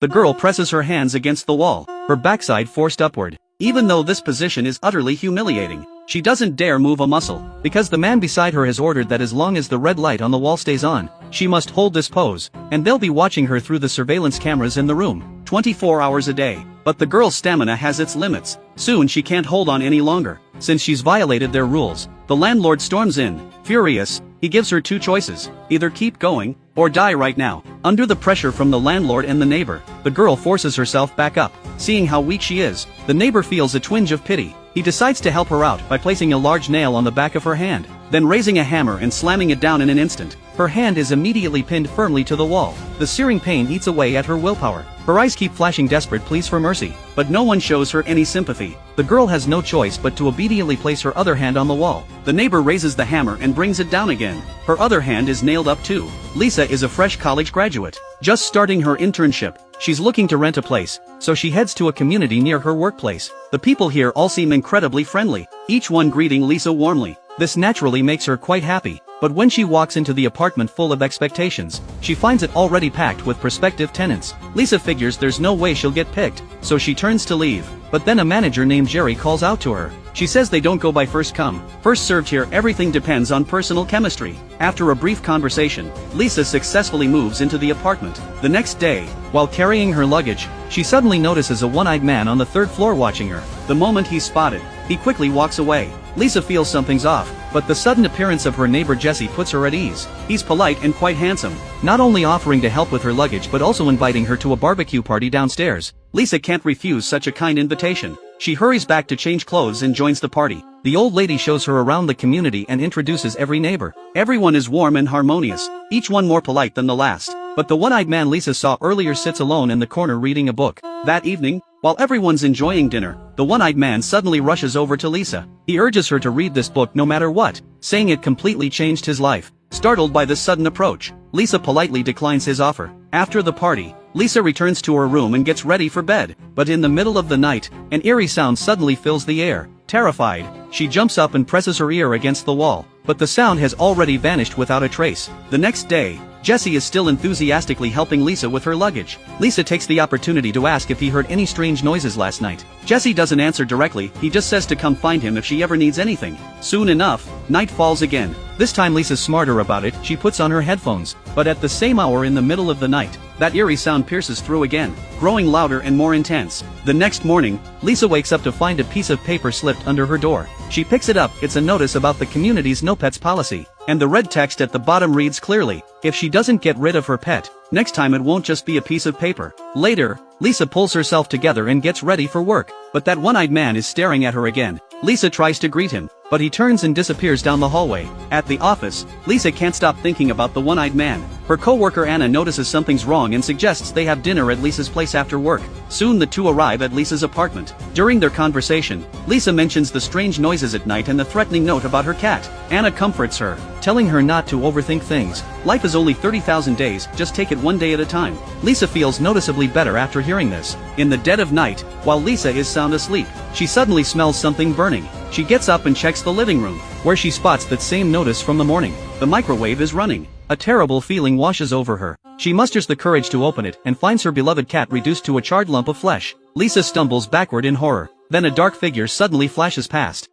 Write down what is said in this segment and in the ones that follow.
The girl presses her hands against the wall, her backside forced upward. Even though this position is utterly humiliating, she doesn't dare move a muscle, because the man beside her has ordered that as long as the red light on the wall stays on, she must hold this pose, and they'll be watching her through the surveillance cameras in the room, 24 hours a day. But the girl's stamina has its limits. Soon she can't hold on any longer, since she's violated their rules. The landlord storms in, furious. He gives her two choices, either keep going, or die right now. Under the pressure from the landlord and the neighbor, the girl forces herself back up. Seeing how weak she is, the neighbor feels a twinge of pity. He decides to help her out by placing a large nail on the back of her hand, then raising a hammer and slamming it down in an instant. Her hand is immediately pinned firmly to the wall. The searing pain eats away at her willpower. Her eyes keep flashing desperate pleas for mercy, but no one shows her any sympathy. The girl has no choice but to obediently place her other hand on the wall. The neighbor raises the hammer and brings it down again. Her other hand is nailed up too. Lisa is a fresh college graduate, just starting her internship. She's looking to rent a place, so she heads to a community near her workplace. The people here all seem incredibly friendly, each one greeting Lisa warmly. This naturally makes her quite happy, but when she walks into the apartment full of expectations, she finds it already packed with prospective tenants. Lisa figures there's no way she'll get picked, so she turns to leave. But then a manager named Jerry calls out to her. She says they don't go by first come, first served here. Everything depends on personal chemistry. After a brief conversation, Lisa successfully moves into the apartment. The next day, while carrying her luggage, she suddenly notices a one-eyed man on the third floor watching her. The moment he's spotted, he quickly walks away. Lisa feels something's off, but the sudden appearance of her neighbor Jesse puts her at ease. He's polite and quite handsome, not only offering to help with her luggage but also inviting her to a barbecue party downstairs. Lisa can't refuse such a kind invitation. She hurries back to change clothes and joins the party. The old lady shows her around the community and introduces every neighbor. Everyone is warm and harmonious, each one more polite than the last. But the one-eyed man Lisa saw earlier sits alone in the corner reading a book. That evening, while everyone's enjoying dinner, the one-eyed man suddenly rushes over to Lisa. He urges her to read this book no matter what, saying it completely changed his life. Startled by this sudden approach, Lisa politely declines his offer. After the party, Lisa returns to her room and gets ready for bed. But in the middle of the night, an eerie sound suddenly fills the air. Terrified, she jumps up and presses her ear against the wall, but the sound has already vanished without a trace. The next day, Jesse is still enthusiastically helping Lisa with her luggage. Lisa takes the opportunity to ask if he heard any strange noises last night. Jesse doesn't answer directly, he just says to come find him if she ever needs anything. Soon enough, night falls again. This time Lisa's smarter about it. She puts on her headphones, but at the same hour in the middle of the night, that eerie sound pierces through again, growing louder and more intense. The next morning, Lisa wakes up to find a piece of paper slipped under her door. She picks it up. It's a notice about the community's no pets policy, and the red text at the bottom reads clearly, if she doesn't get rid of her pet, next time it won't just be a piece of paper. Later, Lisa pulls herself together and gets ready for work, but that one-eyed man is staring at her again. Lisa tries to greet him, but he turns and disappears down the hallway. At the office, Lisa can't stop thinking about the one-eyed man. Her co-worker Anna notices something's wrong and suggests they have dinner at Lisa's place after work. Soon the two arrive at Lisa's apartment. During their conversation, Lisa mentions the strange noises at night and the threatening note about her cat. Anna comforts her, telling her not to overthink things. Life is only 30,000 days, just take it one day at a time. Lisa feels noticeably better after hearing this. In the dead of night, while Lisa is sound asleep, she suddenly smells something burning. She gets up and checks the living room, where she spots that same notice from the morning. The microwave is running. A terrible feeling washes over her. She musters the courage to open it and finds her beloved cat reduced to a charred lump of flesh. Lisa stumbles backward in horror. Then a dark figure suddenly flashes past.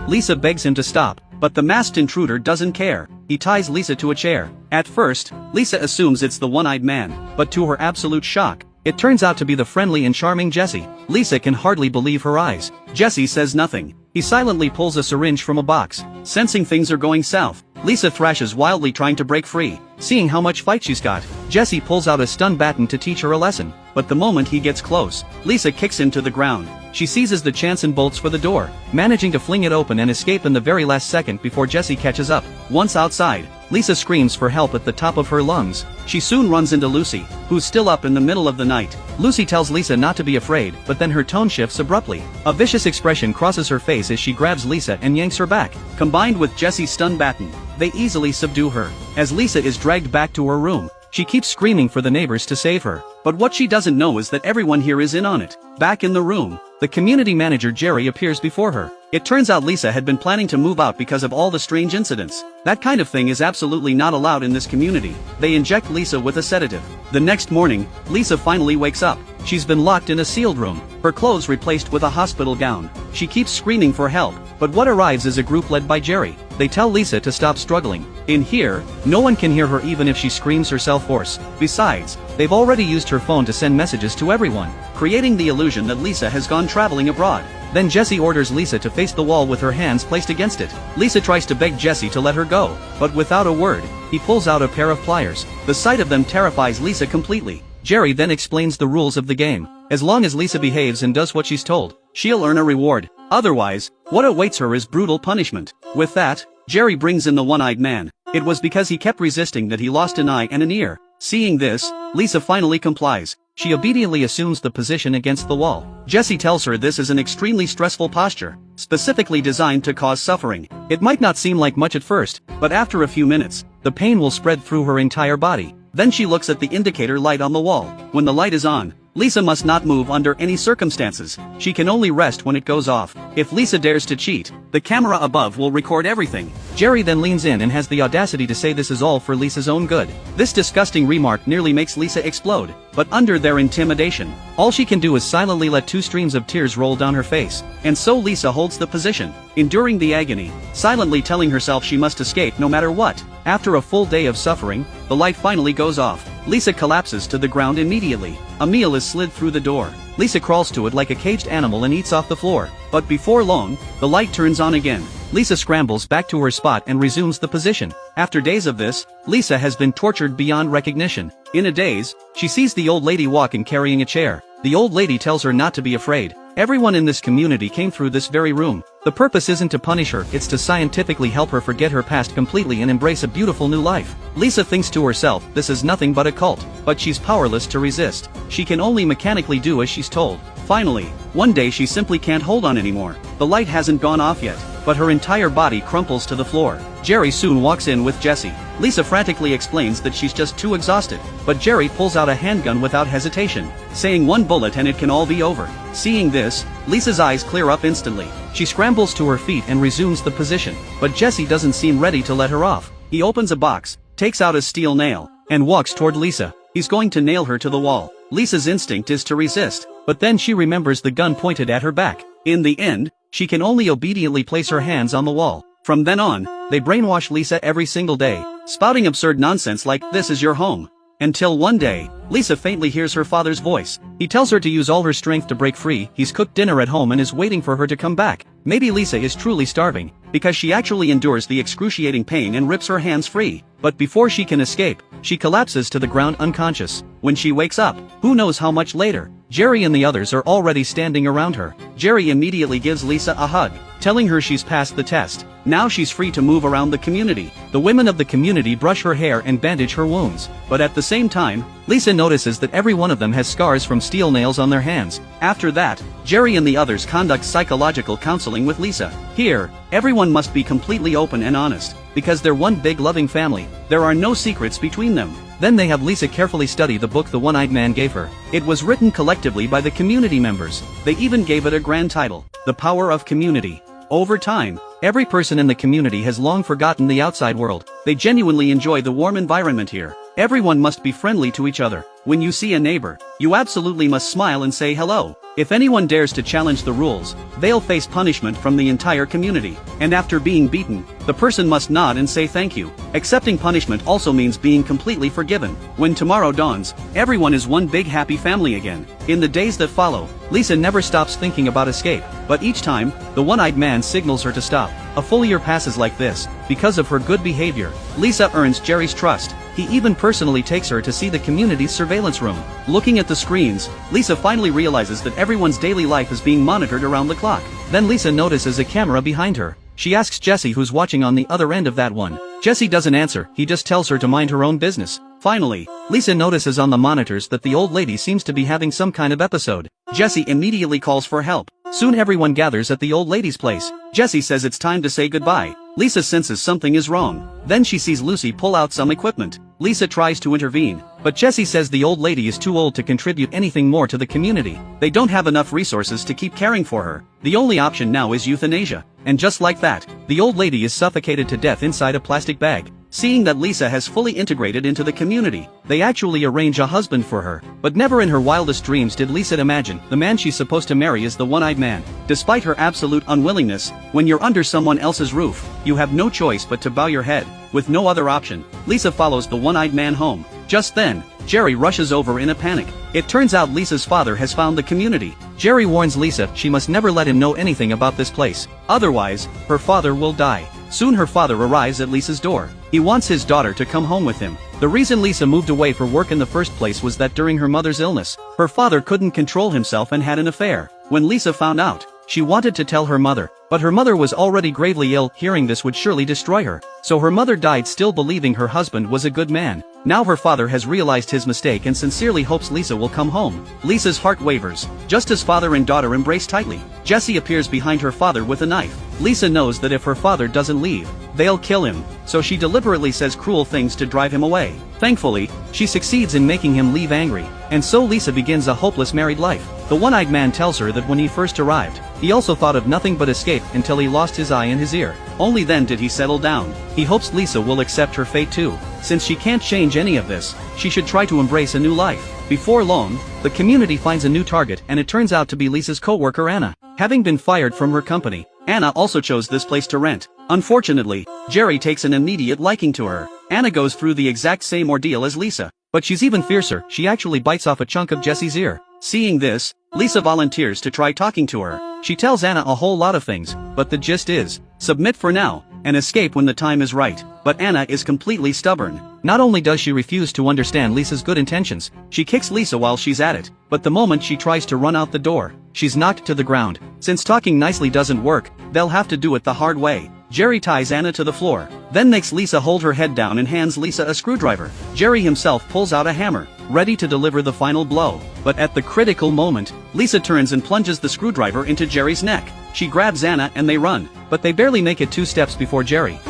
Lisa begs him to stop, but the masked intruder doesn't care. He ties Lisa to a chair. At first, Lisa assumes it's the one-eyed man, but to her absolute shock, it turns out to be the friendly and charming Jesse. Lisa can hardly believe her eyes. Jesse says nothing. He silently pulls a syringe from a box. Sensing things are going south, Lisa thrashes wildly trying to break free. Seeing how much fight she's got, Jesse pulls out a stun baton to teach her a lesson. But the moment he gets close, Lisa kicks him to the ground. She seizes the chance and bolts for the door, managing to fling it open and escape in the very last second before Jesse catches up. Once outside, Lisa screams for help at the top of her lungs. She soon runs into Lucy, who's still up in the middle of the night. Lucy tells Lisa not to be afraid, but then her tone shifts abruptly. A vicious expression crosses her face as she grabs Lisa and yanks her back. Combined with Jesse's stun baton, they easily subdue her. As Lisa is dragged back to her room, she keeps screaming for the neighbors to save her. But what she doesn't know is that everyone here is in on it. Back in the room, the community manager Jerry appears before her. It turns out Lisa had been planning to move out because of all the strange incidents. That kind of thing is absolutely not allowed in this community. They inject Lisa with a sedative. The next morning, Lisa finally wakes up. She's been locked in a sealed room, her clothes replaced with a hospital gown. She keeps screaming for help, but what arrives is a group led by Jerry. They tell Lisa to stop struggling. In here, no one can hear her even if she screams herself hoarse. Besides, they've already used her phone to send messages to everyone, creating the illusion that Lisa has gone traveling abroad. Then Jesse orders Lisa to face the wall with her hands placed against it. Lisa tries to beg Jesse to let her go, but without a word, he pulls out a pair of pliers. The sight of them terrifies Lisa completely. Jerry then explains the rules of the game. As long as Lisa behaves and does what she's told, she'll earn a reward. Otherwise, what awaits her is brutal punishment. With that, Jerry brings in the one-eyed man. It was because he kept resisting that he lost an eye and an ear. Seeing this, Lisa finally complies. She obediently assumes the position against the wall. Jesse tells her this is an extremely stressful posture, specifically designed to cause suffering. It might not seem like much at first, but after a few minutes, the pain will spread through her entire body. Then she looks at the indicator light on the wall. When the light is on, Lisa must not move under any circumstances. She can only rest when it goes off. If Lisa dares to cheat, the camera above will record everything. Jerry then leans in and has the audacity to say this is all for Lisa's own good. This disgusting remark nearly makes Lisa explode, but under their intimidation, all she can do is silently let 2 streams of tears roll down her face. And so Lisa holds the position, enduring the agony, silently telling herself she must escape no matter what. After a full day of suffering, the light finally goes off. Lisa collapses to the ground immediately. A meal is slid through the door. Lisa crawls to it like a caged animal and eats off the floor. But before long, the light turns on again. Lisa scrambles back to her spot and resumes the position. After days of this, Lisa has been tortured beyond recognition. In a daze, she sees the old lady walking carrying a chair. The old lady tells her not to be afraid. Everyone in this community came through this very room. The purpose isn't to punish her, it's to scientifically help her forget her past completely and embrace a beautiful new life. Lisa thinks to herself, this is nothing but a cult, but she's powerless to resist. She can only mechanically do as she's told. Finally, one day she simply can't hold on anymore. The light hasn't gone off yet, but her entire body crumples to the floor. Jerry soon walks in with Jesse. Lisa frantically explains that she's just too exhausted, but Jerry pulls out a handgun without hesitation, saying 1 bullet and it can all be over. Seeing this, Lisa's eyes clear up instantly. She scrambles to her feet and resumes the position, but Jesse doesn't seem ready to let her off. He opens a box, takes out a steel nail, and walks toward Lisa. He's going to nail her to the wall. Lisa's instinct is to resist, but then she remembers the gun pointed at her back. In the end, she can only obediently place her hands on the wall. From then on, they brainwash Lisa every single day, spouting absurd nonsense like, "This is your home." Until one day, Lisa faintly hears her father's voice. He tells her to use all her strength to break free. He's cooked dinner at home and is waiting for her to come back. Maybe Lisa is truly starving, because she actually endures the excruciating pain and rips her hands free. But before she can escape, she collapses to the ground unconscious. When she wakes up, who knows how much later, Jerry and the others are already standing around her. Jerry immediately gives Lisa a hug, telling her she's passed the test. Now she's free to move around the community. The women of the community brush her hair and bandage her wounds. But at the same time, Lisa notices that every one of them has scars from steel nails on their hands. After that, Jerry and the others conduct psychological counseling with Lisa. Here, everyone must be completely open and honest, because they're one big loving family. There are no secrets between them. Then they have Lisa carefully study the book the one-eyed man gave her. It was written collectively by the community members. They even gave it a grand title, The Power of Community. Over time, every person in the community has long forgotten the outside world. They genuinely enjoy the warm environment here. Everyone must be friendly to each other. When you see a neighbor, you absolutely must smile and say hello. If anyone dares to challenge the rules, they'll face punishment from the entire community. And after being beaten, the person must nod and say thank you. Accepting punishment also means being completely forgiven. When tomorrow dawns, everyone is one big happy family again. In the days that follow, Lisa never stops thinking about escape, but each time, the one-eyed man signals her to stop. A full year passes like this. Because of her good behavior, Lisa earns Jerry's trust. He even personally takes her to see the community's surveillance room. Looking at the screens, Lisa finally realizes that everyone's daily life is being monitored around the clock. Then Lisa notices a camera behind her. She asks Jesse who's watching on the other end of that one. Jesse doesn't answer, he just tells her to mind her own business. Finally, Lisa notices on the monitors that the old lady seems to be having some kind of episode. Jesse immediately calls for help. Soon everyone gathers at the old lady's place. Jesse says it's time to say goodbye. Lisa senses something is wrong. Then she sees Lucy pull out some equipment. Lisa tries to intervene, but Jesse says the old lady is too old to contribute anything more to the community. They don't have enough resources to keep caring for her. The only option now is euthanasia. And just like that, the old lady is suffocated to death inside a plastic bag. Seeing that Lisa has fully integrated into the community, they actually arrange a husband for her. But never in her wildest dreams did Lisa imagine the man she's supposed to marry is the one-eyed man. Despite her absolute unwillingness, when you're under someone else's roof, you have no choice but to bow your head. With no other option, Lisa follows the one-eyed man home. Just then, Jerry rushes over in a panic. It turns out Lisa's father has found the community. Jerry warns Lisa she must never let him know anything about this place. Otherwise, her father will die. Soon her father arrives at Lisa's door. He wants his daughter to come home with him. The reason Lisa moved away for work in the first place was that during her mother's illness, her father couldn't control himself and had an affair. When Lisa found out, she wanted to tell her mother, but her mother was already gravely ill. Hearing this would surely destroy her. So her mother died still believing her husband was a good man. Now her father has realized his mistake and sincerely hopes Lisa will come home. Lisa's heart wavers, just as father and daughter embrace tightly. Jesse appears behind her father with a knife. Lisa knows that if her father doesn't leave, they'll kill him, so she deliberately says cruel things to drive him away. Thankfully, she succeeds in making him leave angry, and so Lisa begins a hopeless married life. The one-eyed man tells her that when he first arrived, he also thought of nothing but escape until he lost his eye and his ear. Only then did he settle down. He hopes Lisa will accept her fate too. Since she can't change any of this, she should try to embrace a new life. Before long, the community finds a new target and it turns out to be Lisa's co-worker Anna. Having been fired from her company, Anna also chose this place to rent. Unfortunately, Jerry takes an immediate liking to her. Anna goes through the exact same ordeal as Lisa, but she's even fiercer. She actually bites off a chunk of Jesse's ear. Seeing this, Lisa volunteers to try talking to her. She tells Anna a whole lot of things, but the gist is, submit for now, and escape when the time is right. But Anna is completely stubborn. Not only does she refuse to understand Lisa's good intentions, she kicks Lisa while she's at it. But the moment she tries to run out the door, she's knocked to the ground. Since talking nicely doesn't work, they'll have to do it the hard way. Jerry ties Anna to the floor, then makes Lisa hold her head down and hands Lisa a screwdriver. Jerry himself pulls out a hammer, ready to deliver the final blow. But at the critical moment, Lisa turns and plunges the screwdriver into Jerry's neck. She grabs Anna and they run, but they barely make it 2 steps before Jerry,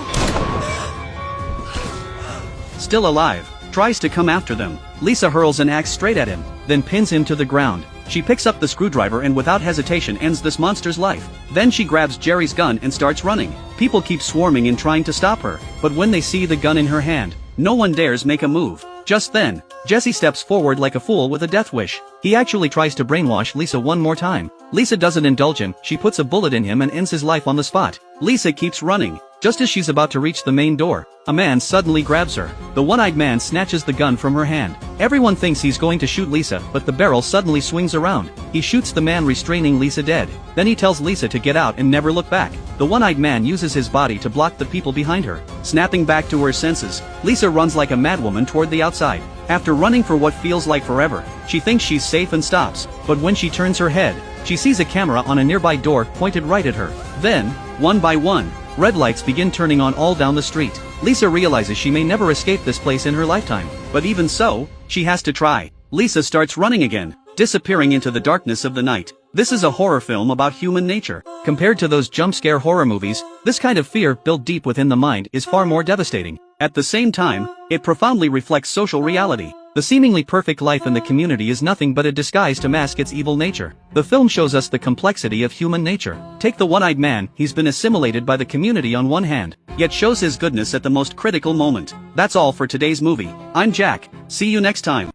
still alive, tries to come after them. Lisa hurls an axe straight at him, then pins him to the ground. She picks up the screwdriver and without hesitation ends this monster's life. Then she grabs Jerry's gun and starts running. People keep swarming and trying to stop her, but when they see the gun in her hand, no one dares make a move. Just then, Jesse steps forward like a fool with a death wish. He actually tries to brainwash Lisa one more time. Lisa doesn't indulge him, she puts a bullet in him and ends his life on the spot. Lisa keeps running. Just as she's about to reach the main door, a man suddenly grabs her. The one-eyed man snatches the gun from her hand. Everyone thinks he's going to shoot Lisa, but the barrel suddenly swings around. He shoots the man, restraining Lisa dead. Then he tells Lisa to get out and never look back. The one-eyed man uses his body to block the people behind her. Snapping back to her senses, Lisa runs like a madwoman toward the outside. After running for what feels like forever, she thinks she's safe and stops, but when she turns her head, she sees a camera on a nearby door pointed right at her. Then, one by one, red lights begin turning on all down the street. Lisa realizes she may never escape this place in her lifetime, but even so, she has to try. Lisa starts running again, disappearing into the darkness of the night. This is a horror film about human nature. Compared to those jump-scare horror movies, this kind of fear built deep within the mind is far more devastating. At the same time, it profoundly reflects social reality. The seemingly perfect life in the community is nothing but a disguise to mask its evil nature. The film shows us the complexity of human nature. Take the one-eyed man, he's been assimilated by the community on one hand, yet shows his goodness at the most critical moment. That's all for today's movie. I'm Jack. See you next time.